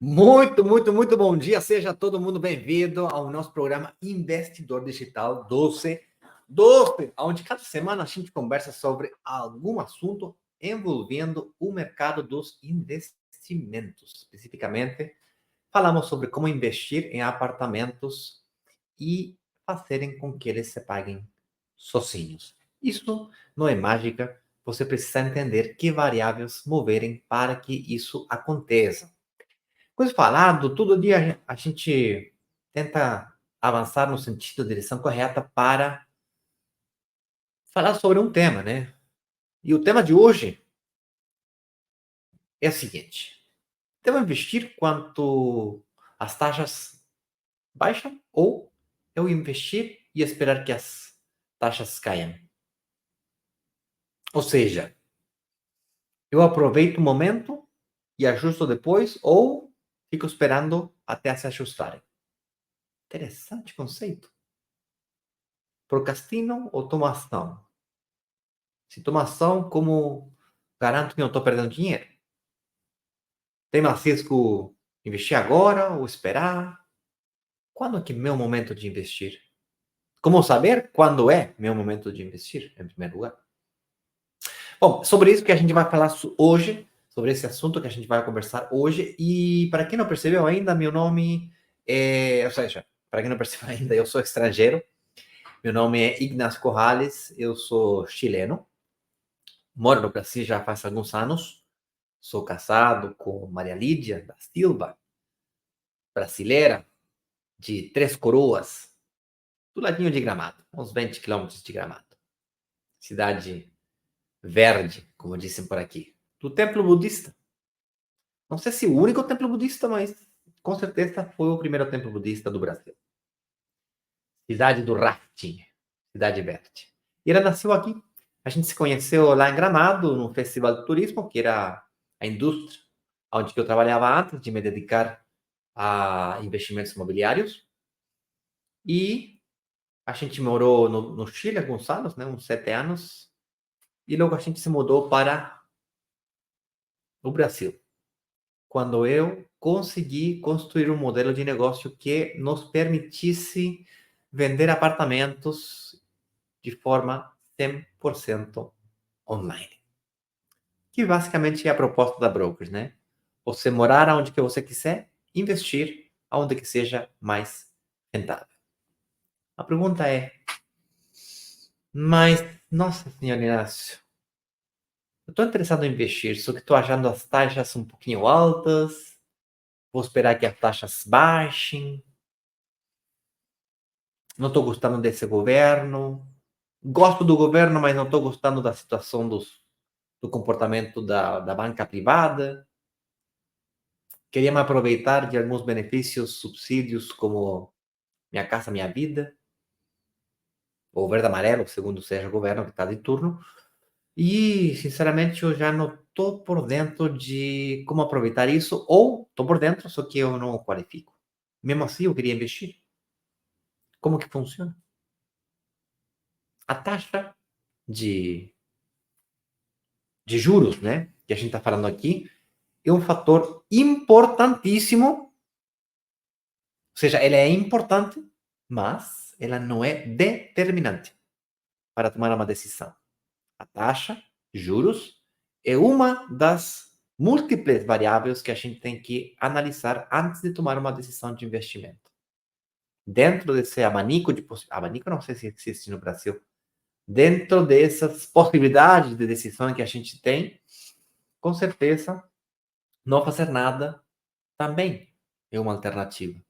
Muito bom dia. Seja todo mundo bem-vindo ao nosso programa Investidor Digital 12, onde cada semana a gente conversa sobre algum assunto envolvendo o mercado dos investimentos. Especificamente, falamos sobre como investir em apartamentos e fazerem com que eles se paguem sozinhos. Isso não é mágica, você precisa entender que variáveis moverem para que isso aconteça. Coisa falado, todo dia a gente tenta avançar no sentido, da direção correta para falar sobre um tema, né? E o tema de hoje é o seguinte: devo investir quando as taxas baixam ou eu investir e esperar que as taxas caiam? Ou seja, eu aproveito o momento e ajusto depois ou fico esperando até se ajustarem? Interessante conceito. Procrastino ou tomo ação? Se tomo ação, como garanto que não estou perdendo dinheiro? Tem mais risco investir agora ou esperar? Quando é que é meu momento de investir? Como saber quando é meu momento de investir, em primeiro lugar? Bom, sobre isso que a gente vai falar hoje, sobre esse assunto que a gente vai conversar hoje. E para quem não percebeu ainda, meu nome é. Ou seja, para quem não percebeu ainda, eu sou estrangeiro. Meu nome é Ignacio Corrales, eu sou chileno. Moro no Brasil já faz alguns anos. Sou casado com Maria Lídia da Silva, brasileira, de Três Coroas, do ladinho de Gramado, uns 20 quilômetros de Gramado. Cidade verde, como dizem por aqui. Do templo budista. Não sei se o único templo budista, mas com certeza foi o primeiro templo budista do Brasil. Cidade do rafting, cidade verde. E ela nasceu aqui. A gente se conheceu lá em Gramado, no festival de turismo, que era a indústria onde eu trabalhava antes de me dedicar a investimentos imobiliários. E a gente morou no Chile alguns anos, né, uns 7 anos. E logo a gente se mudou para o Brasil, quando eu consegui construir um modelo de negócio que nos permitisse vender apartamentos de forma 100% online. Que basicamente é a proposta da Brokers, né? Você morar onde que você quiser, investir onde que seja mais rentável. A pergunta é, mas, nossa senhora Inácio, eu estou interessado em investir, só que estou achando as taxas um pouquinho altas, vou esperar que as taxas baixem, não estou gostando desse governo, gosto do governo, mas não estou gostando da situação do comportamento da banca privada, queria me aproveitar de alguns benefícios, subsídios, como Minha Casa Minha Vida, ou Verde Amarelo, segundo seja o governo que está de turno. E, sinceramente, eu já não estou por dentro de como aproveitar isso, ou estou por dentro, só que eu não o qualifico. Mesmo assim, eu queria investir. Como que funciona? A taxa de, de juros, né, que a gente está falando aqui, é um fator importantíssimo, ou seja, ela é importante, mas ela não é determinante para tomar uma decisão. A taxa, juros, é uma das múltiplas variáveis que a gente tem que analisar antes de tomar uma decisão de investimento. Dentro desse abanico de abanico não sei se existe no Brasil, dentro dessas possibilidades de decisão que a gente tem, com certeza, não fazer nada também é uma alternativa.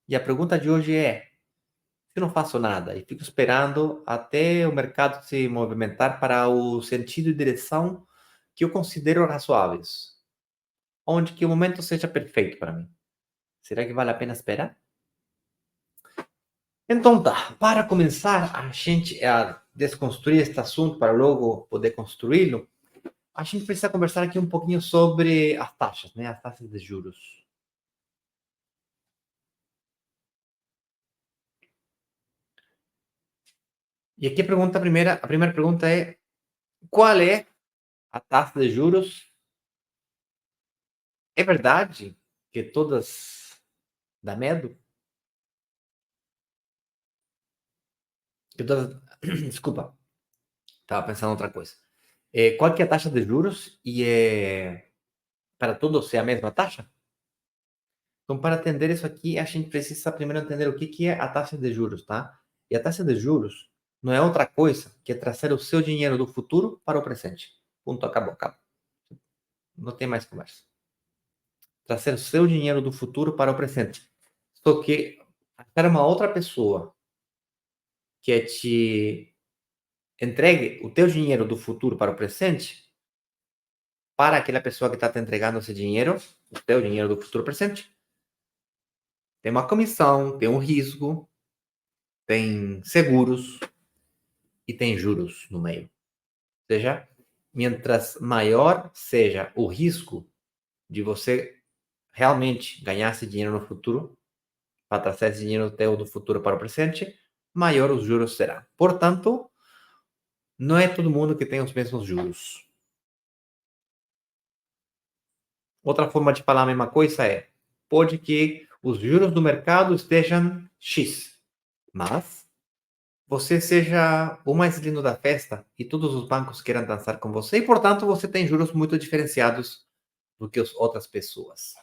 E a pergunta de hoje é: se eu não faço nada e fico esperando até o mercado se movimentar para o sentido e direção que eu considero razoáveis, onde que o momento seja perfeito para mim, será que vale a pena esperar? Então tá, para começar a gente a desconstruir este assunto para logo poder construí-lo, a gente precisa conversar aqui um pouquinho sobre as taxas, né? As taxas de juros. E aqui a primeira pergunta é: qual é a taxa de juros? É verdade que todas dá medo, que todas, desculpa, estava pensando em outra coisa. Qual que é a taxa de juros e para todos é a mesma taxa? Então, para entender isso aqui, a gente precisa primeiro entender o que que é a taxa de juros, tá? E a taxa de juros não é outra coisa que trazer o seu dinheiro do futuro para o presente. Ponto, acabou, acabou. Não tem mais conversa. Trazer o seu dinheiro do futuro para o presente. Só que achar uma outra pessoa que te entregue o teu dinheiro do futuro para o presente, para aquela pessoa que está te entregando esse dinheiro, o teu dinheiro do futuro presente, tem uma comissão, tem um risco, tem seguros e tem juros no meio. Ou seja, mientras maior seja o risco de você realmente ganhar esse dinheiro no futuro, para trazer esse dinheiro teu do futuro para o presente, maior os juros será. Portanto, não é todo mundo que tem os mesmos juros. Outra forma de falar a mesma coisa é: pode que os juros do mercado estejam X, mas você seja o mais lindo da festa e todos os bancos queiram dançar com você, e portanto você tem juros muito diferenciados do que as outras pessoas.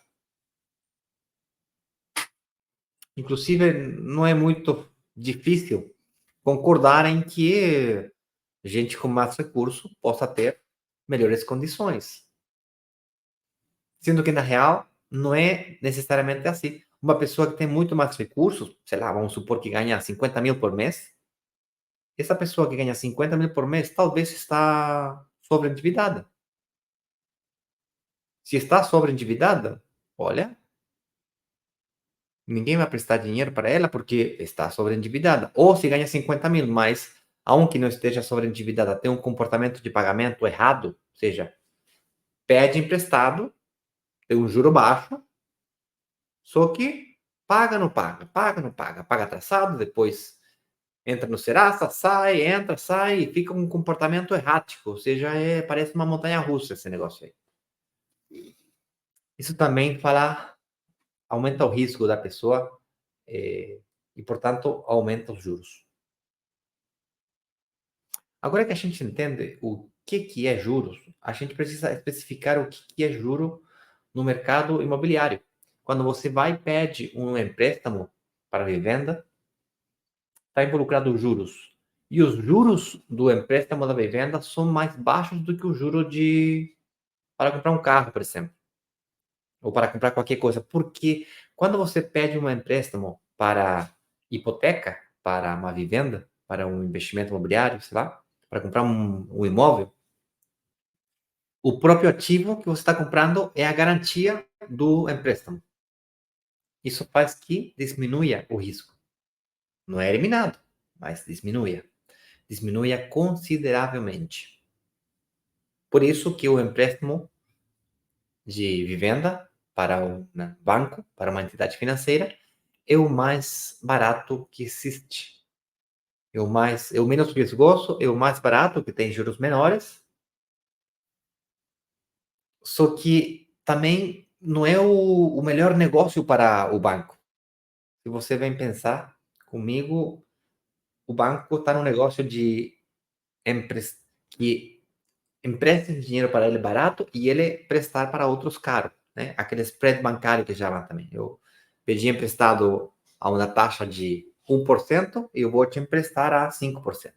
Inclusive, não é muito difícil concordar em que gente com mais recurso possa ter melhores condições. Sendo que, na real, não é necessariamente assim. Uma pessoa que tem muito mais recursos, sei lá, vamos supor que ganha 50 mil por mês, essa pessoa que ganha 50 mil por mês talvez está sobreendividada. Se está sobreendividada, olha, ninguém vai prestar dinheiro para ela porque está sobreendividada. Ou se ganha 50 mil, mas aunque não esteja sobreendividada, tem um comportamento de pagamento errado, ou seja, pede emprestado, tem um juro baixo, só que paga, não paga, paga, não paga, paga atrasado, depois entra no Serasa, sai, entra, sai, e fica um comportamento errático, ou seja, parece uma montanha russa esse negócio aí. Isso também aumenta o risco da pessoa e, portanto, aumenta os juros. Agora que a gente entende o que é juros, a gente precisa especificar o que é juro no mercado imobiliário. Quando você vai e pede um empréstimo para vivenda, está involucrado os juros. E os juros do empréstimo da vivenda são mais baixos do que o juro para comprar um carro, por exemplo, ou para comprar qualquer coisa. Porque quando você pede um empréstimo para hipoteca, para uma vivenda, para um investimento imobiliário, sei lá, para comprar um imóvel, o próprio ativo que você está comprando é a garantia do empréstimo. Isso faz que diminua o risco. Não é eliminado, mas diminua. Diminua consideravelmente. Por isso que o empréstimo de vivenda para um banco, para uma entidade financeira, é o mais barato que existe. É o menos riscoso, é o mais barato, que tem juros menores, só que também não é o melhor negócio para o banco. Se você vem pensar comigo, o banco está no negócio de que emprestem dinheiro para ele barato e ele prestar para outros caro, né? Aquele spread bancário que chama também. Eu pedi emprestado a uma taxa de 1% e eu vou te emprestar a 5%.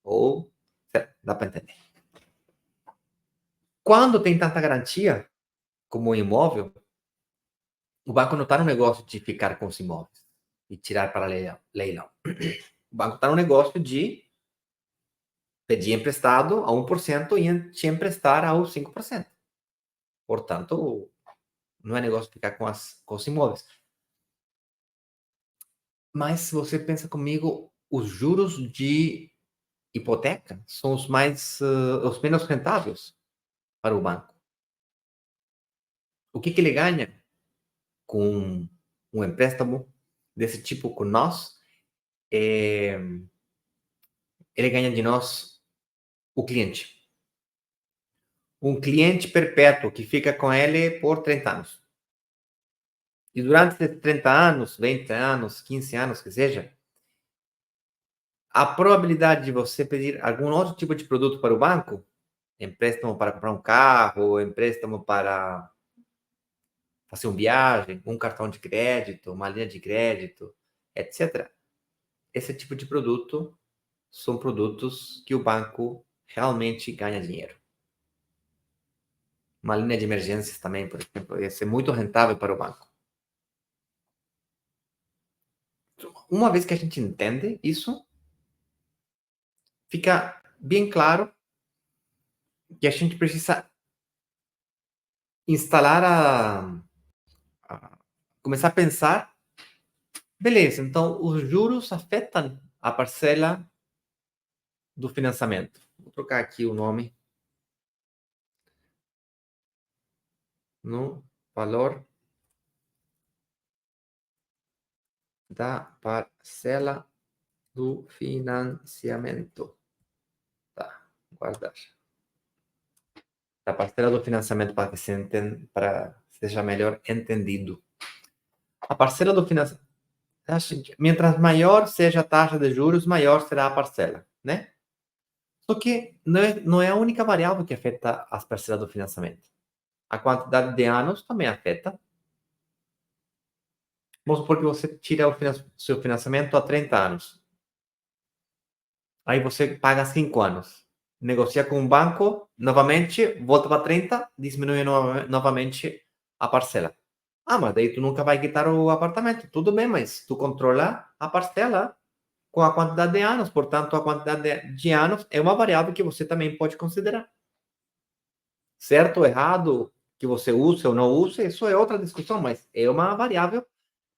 Ou, dá para entender. Quando tem tanta garantia, como um imóvel, o banco não está no negócio de ficar com os imóveis e tirar para leilão. O banco está no negócio de pedir emprestado a 1% e te emprestar aos 5%. Portanto, não é negócio ficar com os imóveis. Mas se você pensa comigo, os juros de hipoteca são os menos rentáveis para o banco. O que ele ganha com um empréstimo desse tipo com nós? É, ele ganha de nós o cliente. Um cliente perpétuo que fica com ele por 30 anos. E durante esses 30 anos, 20 anos, 15 anos, que seja, a probabilidade de você pedir algum outro tipo de produto para o banco, empréstimo para comprar um carro, empréstimo para fazer uma viagem, um cartão de crédito, uma linha de crédito, etc. Esse tipo de produto são produtos que o banco realmente ganha dinheiro. Uma linha de emergências também, por exemplo, ia ser muito rentável para o banco. Uma vez que a gente entende isso, fica bem claro que a gente precisa instalar começar a pensar, beleza, então os juros afetam a parcela do financiamento. Vou trocar aqui o nome no valor da parcela do financiamento. Tá, guardar. Da parcela do financiamento para que seja melhor entendido. A parcela do financiamento, mientras maior seja a taxa de juros, maior será a parcela, né? Só que não é a única variável que afeta as parcelas do financiamento. A quantidade de anos também afeta. Vamos supor que você tira o seu financiamento a 30 anos. Aí você paga 5 anos. Negocia com o banco, novamente, volta para 30, diminui novamente a parcela. Ah, mas daí tu nunca vai quitar o apartamento. Tudo bem, mas tu controla a parcela com a quantidade de anos. Portanto, a quantidade de anos é uma variável que você também pode considerar. Certo ou errado, que você use ou não use, isso é outra discussão, mas é uma variável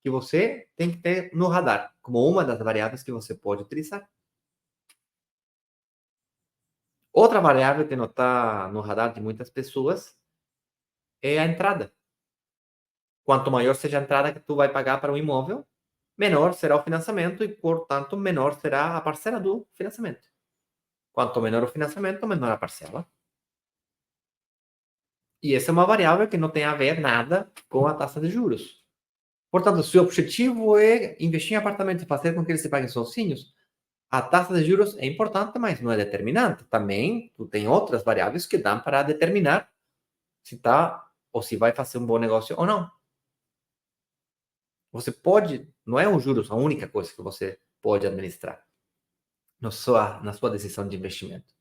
que você tem que ter no radar, como uma das variáveis que você pode utilizar. Outra variável que não está no radar de muitas pessoas é a entrada. Quanto maior seja a entrada que tu vai pagar para um imóvel, menor será o financiamento e, portanto, menor será a parcela do financiamento. Quanto menor o financiamento, menor a parcela. E essa é uma variável que não tem a ver nada com a taxa de juros. Portanto, se o objetivo é investir em apartamento e fazer com que eles se paguem sozinhos, a taxa de juros é importante, mas não é determinante. Também tu tem outras variáveis que dão para determinar se tá ou se vai fazer um bom negócio ou não. Você pode, não é os juros a única coisa que você pode administrar na sua decisão de investimento.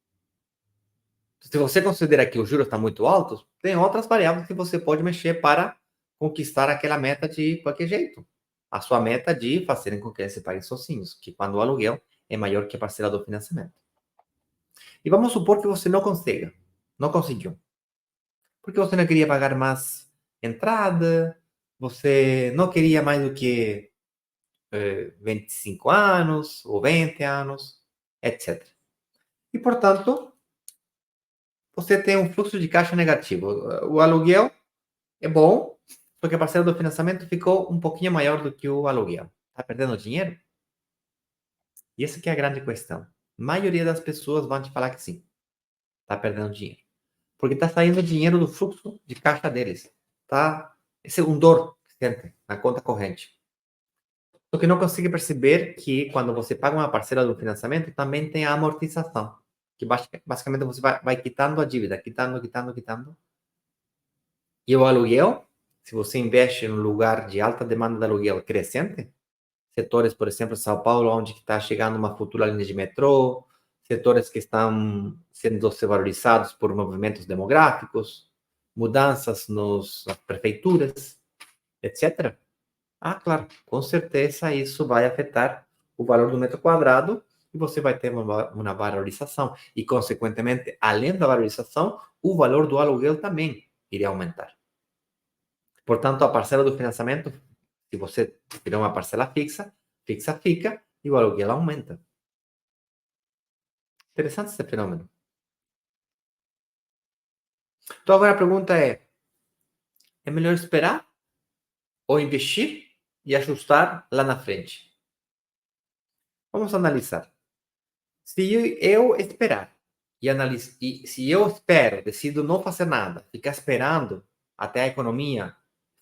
Se você considera que os juros estão muito altos, tem outras variáveis que você pode mexer para conquistar aquela meta de qualquer jeito. A sua meta de fazer com que eles se paguem sozinhos, que quando o aluguel é maior que a parcela do financiamento. E vamos supor que você não consiga, não conseguiu. Porque você não queria pagar mais entrada, você não queria mais do que 25 anos ou 20 anos, etc. E, portanto, você tem um fluxo de caixa negativo. O aluguel é bom, porque a parcela do financiamento ficou um pouquinho maior do que o aluguel. Está perdendo dinheiro? E essa que é a grande questão. A maioria das pessoas vão te falar que sim, está perdendo dinheiro. Porque está saindo dinheiro do fluxo de caixa deles. Tá? Esse é um dor que sentem na conta corrente. Só que não consegue perceber que quando você paga uma parcela do financiamento, também tem a amortização. Que basicamente você vai quitando a dívida, quitando. E o aluguel, se você investe em um lugar de alta demanda de aluguel crescente, setores, por exemplo, São Paulo, onde está chegando uma futura linha de metrô, setores que estão sendo valorizados por movimentos demográficos, mudanças nas prefeituras, etc. Ah, claro, com certeza isso vai afetar o valor do metro quadrado e você vai ter uma valorização. E, consequentemente, além da valorização, o valor do aluguel também iria aumentar. Portanto, a parcela do financiamento, se você tiver uma parcela fixa fica e o aluguel aumenta. Interessante esse fenômeno. Então, agora a pergunta é melhor esperar ou investir e ajustar lá na frente? Vamos analisar. Se eu esperar e se eu espero, decido não fazer nada, ficar esperando até a economia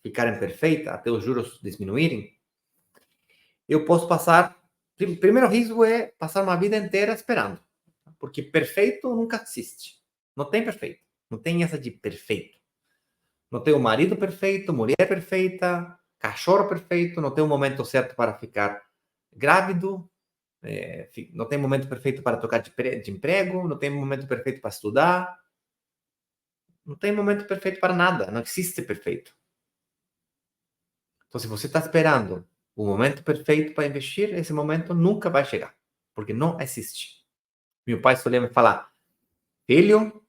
ficarem perfeitas, até os juros diminuírem, eu posso passar. Primeiro risco é passar uma vida inteira esperando, porque perfeito nunca existe. Não tem perfeito. Não tem essa de perfeito. Não tem o marido perfeito, mulher perfeita, cachorro perfeito, não tem o momento certo para ficar grávido, não tem momento perfeito para trocar de emprego, não tem momento perfeito para estudar, não tem momento perfeito para nada, não existe perfeito. Então, se você está esperando o momento perfeito para investir, esse momento nunca vai chegar, porque não existe. Meu pai solía me falar, filho,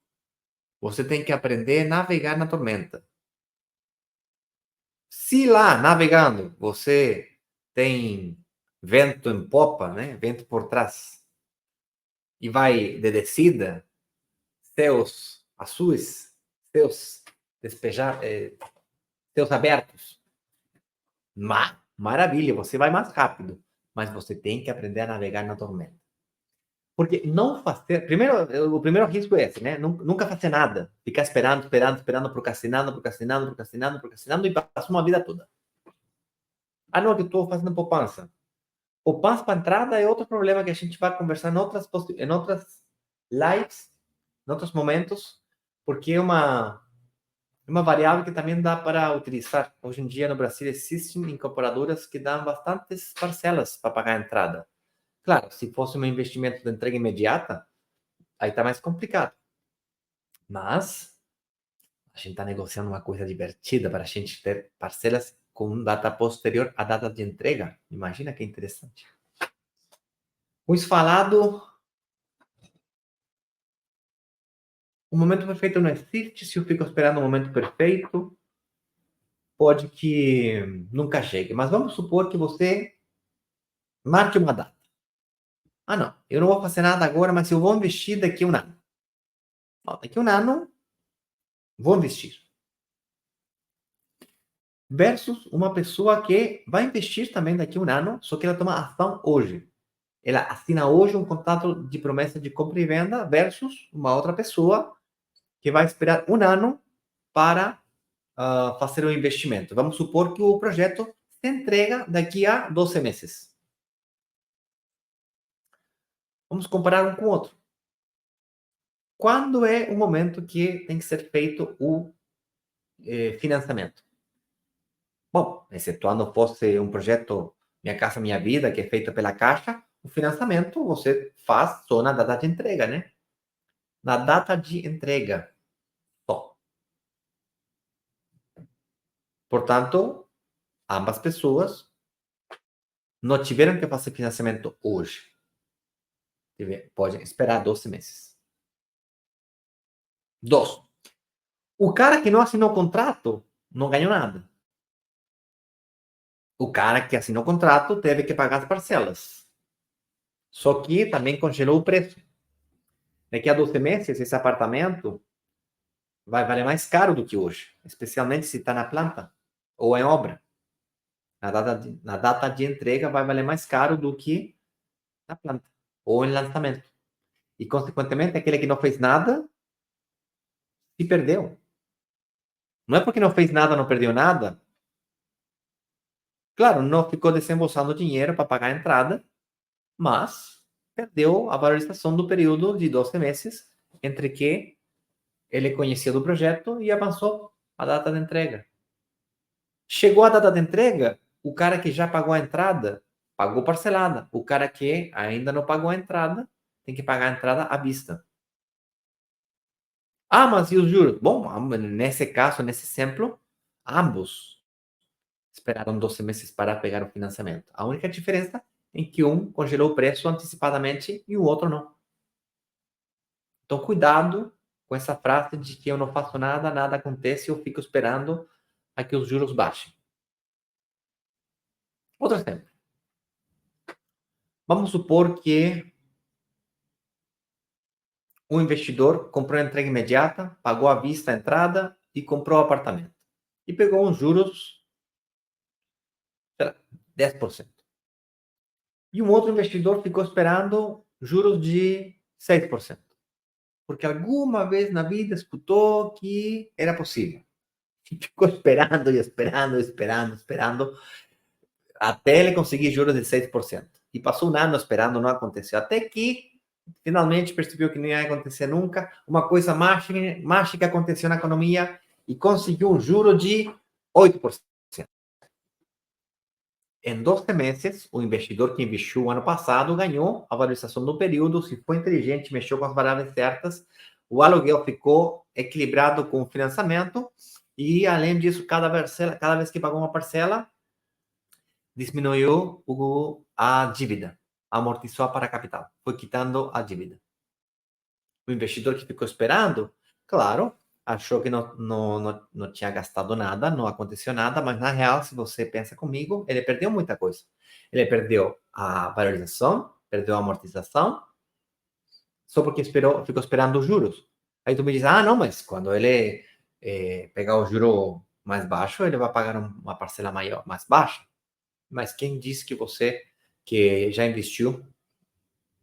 você tem que aprender a navegar na tormenta. Se lá, navegando, você tem vento em popa, né? Vento por trás, e vai de descida, céus azuis, céus despejar, céus abertos. Maravilha, você vai mais rápido, mas você tem que aprender a navegar na tormenta. Porque não fazer. Primeiro, o primeiro risco é esse, né? Nunca fazer nada. Ficar esperando, procrastinando, e passar uma vida toda. Ah, não, que estou fazendo poupança. Poupança para entrada é outro problema que a gente vai conversar em outras lives, em outros momentos, porque é uma variável que também dá para utilizar. Hoje em dia, no Brasil, existem incorporadoras que dão bastantes parcelas para pagar a entrada. Claro, se fosse um investimento de entrega imediata, aí está mais complicado. Mas a gente está negociando uma coisa divertida para a gente ter parcelas com data posterior à data de entrega. Imagina que interessante. Com isso falado, o momento perfeito não existe. Se eu fico esperando o momento perfeito, pode que nunca chegue. Mas vamos supor que você marque uma data. Ah, não, eu não vou fazer nada agora, mas eu vou investir daqui a um ano. Daqui a um ano, vou investir. Versus uma pessoa que vai investir também daqui a um ano, só que ela toma ação hoje. Ela assina hoje um contrato de promessa de compra e venda versus uma outra pessoa que vai esperar um ano para fazer um investimento. Vamos supor que o projeto se entrega daqui a 12 meses. Vamos comparar um com o outro. Quando é o momento que tem que ser feito o financiamento? Bom, excetuando fosse um projeto Minha Casa Minha Vida, que é feito pela Caixa, o financiamento você faz só na data de entrega, né? Na data de entrega, só. Portanto, ambas pessoas não tiveram que fazer financiamento hoje. Podem esperar 12 meses. 2. O cara que não assinou o contrato não ganhou nada. O cara que assinou o contrato teve que pagar as parcelas. Só que também congelou o preço. Daqui a 12 meses, esse apartamento vai valer mais caro do que hoje, especialmente se está na planta ou em obra. Na data de entrega vai valer mais caro do que na planta ou em lançamento. E, consequentemente, aquele que não fez nada se perdeu. Não é porque não fez nada, não perdeu nada. Claro, não ficou desembolsando dinheiro para pagar a entrada, mas perdeu a valorização do período de 12 meses entre que ele conhecia do projeto e avançou a data de entrega. Chegou a data de entrega, o cara que já pagou a entrada, pagou parcelada. O cara que ainda não pagou a entrada, tem que pagar a entrada à vista. Ah, mas e os juros? Bom, nesse caso, nesse exemplo, ambos esperaram 12 meses para pegar o financiamento. A única diferença é que um congelou o preço antecipadamente e o outro não. Então, cuidado com essa frase de que eu não faço nada, nada acontece, eu fico esperando a que os juros baixem. Outro exemplo. Vamos supor que um investidor comprou a entrega imediata, pagou à vista a entrada e comprou o apartamento. E pegou uns juros, sei lá, 10%. E um outro investidor ficou esperando juros de 6%. Porque alguma vez na vida escutou que era possível. Ficou esperando e esperando, esperando, esperando, até ele conseguir juros de 6%. E passou um ano esperando, não aconteceu. Até que, finalmente, percebeu que não ia acontecer nunca. Uma coisa mágica aconteceu na economia e conseguiu um juro de 8%. Em 12 meses, o investidor que investiu o ano passado ganhou a valorização do período. Se foi inteligente, mexeu com as variáveis certas, o aluguel ficou equilibrado com o financiamento e, além disso, cada vez que pagou uma parcela, diminuiu a dívida, amortizou para a capital, foi quitando a dívida. O investidor que ficou esperando, claro, achou que não tinha gastado nada, não aconteceu nada, mas na real, se você pensa comigo, ele perdeu muita coisa. Ele perdeu a valorização, perdeu a amortização, só porque ficou esperando os juros. Aí tu me diz, ah, não, mas quando ele pegar o juro mais baixo, ele vai pagar uma parcela maior, mais baixa. Mas quem disse que você, que já investiu,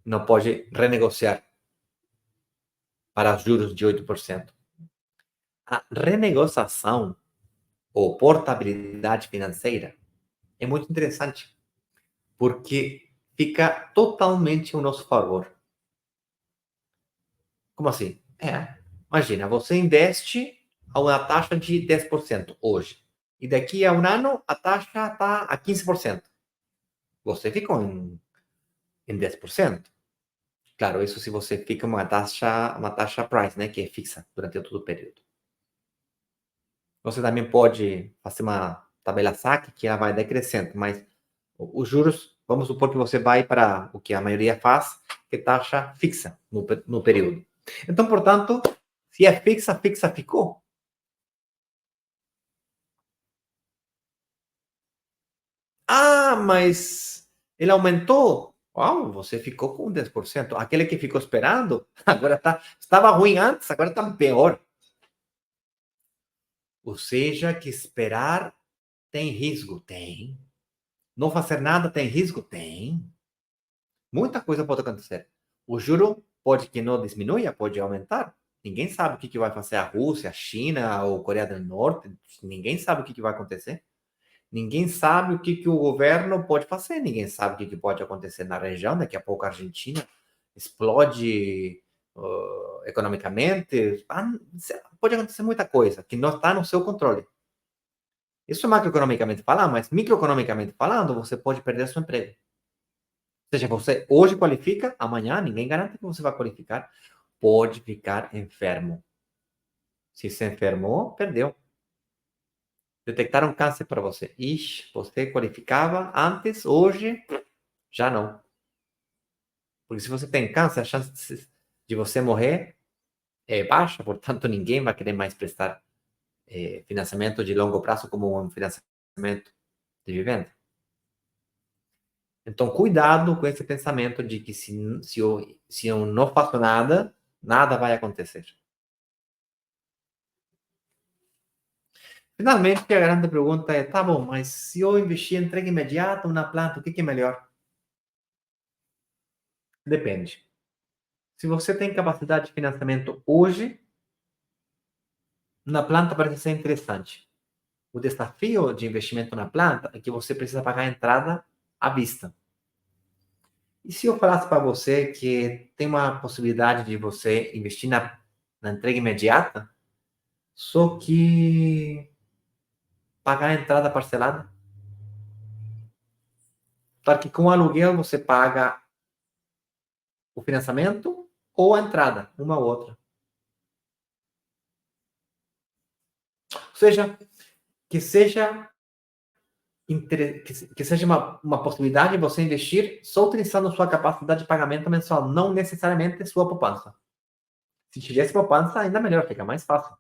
não pode renegociar para juros de 8%? A renegociação ou portabilidade financeira é muito interessante, porque fica totalmente ao nosso favor. Como assim? Imagina, você investe a uma taxa de 10% hoje, e daqui a um ano a taxa está a 15%. Você ficou em 10%. Claro, isso se você fica uma taxa price, né, que é fixa durante todo o período. Você também pode fazer uma tabela saque que ela vai decrescendo, mas os juros, vamos supor que você vai para o que a maioria faz, que é taxa fixa no período. Então, portanto, se é fixa, fixa ficou. Ah, mas ele aumentou. Uau, você ficou com 10%. Aquele que ficou esperando, agora estava ruim antes, agora está pior. Ou seja, que esperar tem risco? Tem. Não fazer nada tem risco? Tem. Muita coisa pode acontecer. O juro pode que não diminua, pode aumentar. Ninguém sabe o que vai fazer a Rússia, a China ou a Coreia do Norte. Ninguém sabe o que vai acontecer. Ninguém sabe o que o governo pode fazer. Ninguém sabe o que pode acontecer na região. Daqui a pouco a Argentina explode economicamente. Pode acontecer muita coisa que não está no seu controle. Isso é macroeconomicamente falando, mas microeconomicamente falando, você pode perder seu emprego. Ou seja, você hoje qualifica, amanhã ninguém garante que você vai qualificar. Pode ficar enfermo. Se se enfermou, perdeu. Detectaram câncer para você. Ixi, você qualificava antes, hoje já não. Porque se você tem câncer, a chance de você morrer é baixa, portanto, ninguém vai querer mais prestar financiamento de longo prazo como um financiamento de vivenda. Então, cuidado com esse pensamento de que se eu não faço nada, nada vai acontecer. Finalmente, a grande pergunta é, tá bom, mas se eu investir em entrega imediata ou na planta, o que é melhor? Depende. Se você tem capacidade de financiamento hoje, na planta parece ser interessante. O desafio de investimento na planta é que você precisa pagar a entrada à vista. E se eu falasse para você que tem uma possibilidade de você investir na entrega imediata, só que pagar a entrada parcelada? Para que com o aluguel você paga o financiamento ou a entrada, uma ou outra. Ou seja, que seja, que seja uma possibilidade de você investir só utilizando sua capacidade de pagamento mensal, não necessariamente sua poupança. Se tivesse poupança, ainda melhor, fica mais fácil.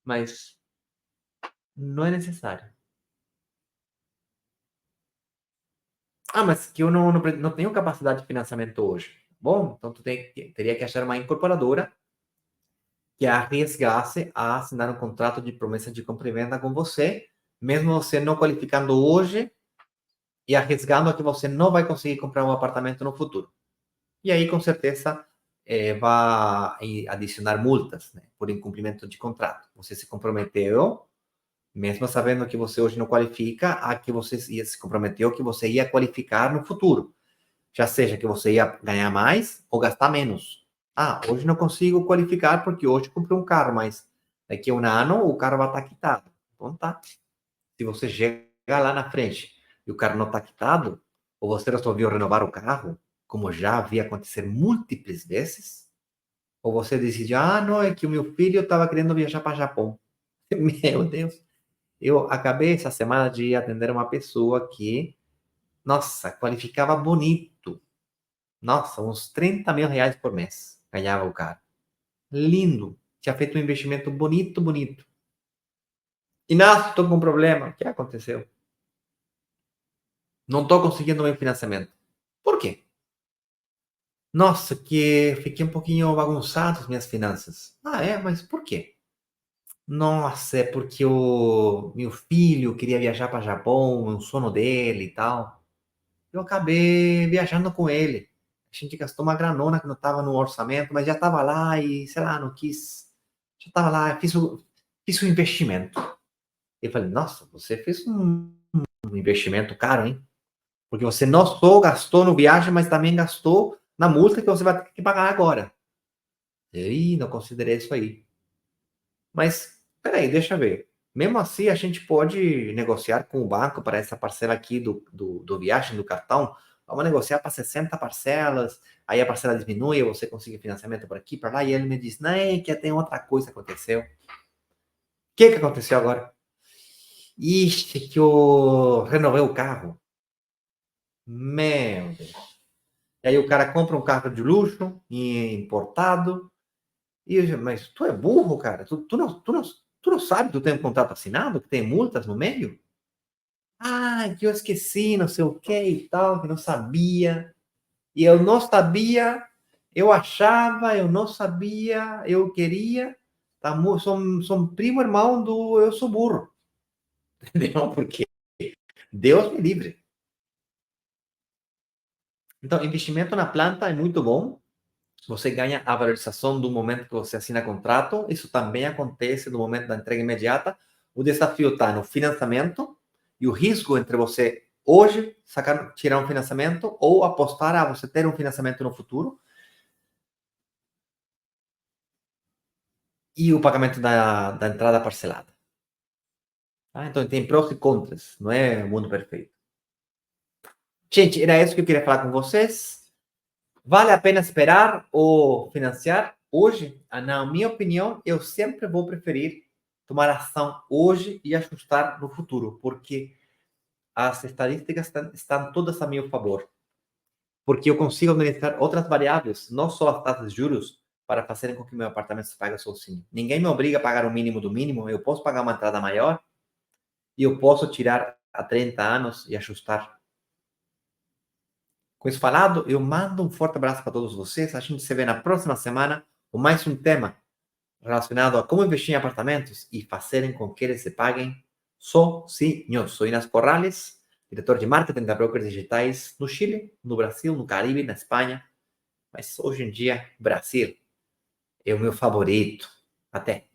Mas não é necessário. Ah, mas que eu não tenho capacidade de financiamento hoje. Bom, então teria que achar uma incorporadora que arriesgasse a assinar um contrato de promessa de compra e venda com você, mesmo você não qualificando hoje e arriscando a que você não vai conseguir comprar um apartamento no futuro. E aí, com certeza, vai adicionar multas, né, por incumprimento de contrato. Você se comprometeu, Mesmo sabendo que você hoje não qualifica, a que você ia se comprometeu que você ia qualificar no futuro. Já seja que você ia ganhar mais ou gastar menos. Ah, hoje não consigo qualificar porque hoje comprei um carro, mas daqui a um ano o carro vai estar quitado. Então tá. Se você chega lá na frente e o carro não está quitado, ou você resolveu renovar o carro, como já havia acontecido múltiplas vezes, ou você decide, ah, não, é que o meu filho estava querendo viajar para o Japão. Meu Deus. Eu acabei essa semana de atender uma pessoa que, nossa, qualificava bonito. Nossa, uns 30 mil reais por mês ganhava o cara. Lindo. Tinha feito um investimento bonito, bonito. E nossa, estou com um problema. O que aconteceu? Não estou conseguindo meu financiamento. Por quê? Nossa, que fiquei um pouquinho bagunçado as minhas finanças. Ah, é? Mas por quê? Nossa, é porque o meu filho queria viajar para Japão, é um sono dele e tal. Eu acabei viajando com ele. A gente gastou uma granona que não estava no orçamento, mas já estava lá e, sei lá, não quis. Já estava lá, fiz um investimento. Eu falei, nossa, você fez um investimento caro, hein? Porque você não só gastou no viagem, mas também gastou na multa que você vai ter que pagar agora. Ih, não considerei isso aí. Mas, peraí, deixa eu ver. Mesmo assim, a gente pode negociar com o banco para essa parcela aqui do viagem, do cartão. Vamos negociar para 60 parcelas, aí a parcela diminui, você consegue financiamento por aqui, por lá, e ele me diz, não, é que tem outra coisa que aconteceu. O que aconteceu agora? Ixi, que eu renovei o carro. Meu Deus. E aí o cara compra um carro de luxo, importado, mas tu é burro, cara? Tu não sabe que tu tem um contrato assinado, que tem multas no meio? Ah, que eu esqueci, não sei o que e tal, que não sabia. E eu não sabia, eu achava, eu não sabia, eu queria. Tá, sou primo irmão do eu sou burro. Entendeu? Porque Deus me livre. Então, investimento na planta é muito bom. Você ganha a valorização do momento que você assina contrato. Isso também acontece no momento da entrega imediata. O desafio está no financiamento e o risco entre você hoje tirar um financiamento ou apostar a você ter um financiamento no futuro e o pagamento da entrada parcelada. Tá? Então tem prós e contras, não é o mundo perfeito. Gente, era isso que eu queria falar com vocês. Vale a pena esperar ou financiar hoje? Na minha opinião, eu sempre vou preferir tomar ação hoje e ajustar no futuro, porque as estadísticas estão todas a meu favor. Porque eu consigo administrar outras variáveis, não só as taxas de juros, para fazer com que meu apartamento se pague sozinho. Ninguém me obriga a pagar o mínimo do mínimo, eu posso pagar uma entrada maior e eu posso tirar a 30 anos e ajustar. Com isso falado, eu mando um forte abraço para todos vocês. A gente se vê na próxima semana com mais um tema relacionado a como investir em apartamentos e fazerem com que eles se paguem sozinhos. Sou Inas Corrales, diretor de marketing da Brokers Digitais no Chile, no Brasil, no Caribe, na Espanha. Mas hoje em dia, Brasil é o meu favorito. Até!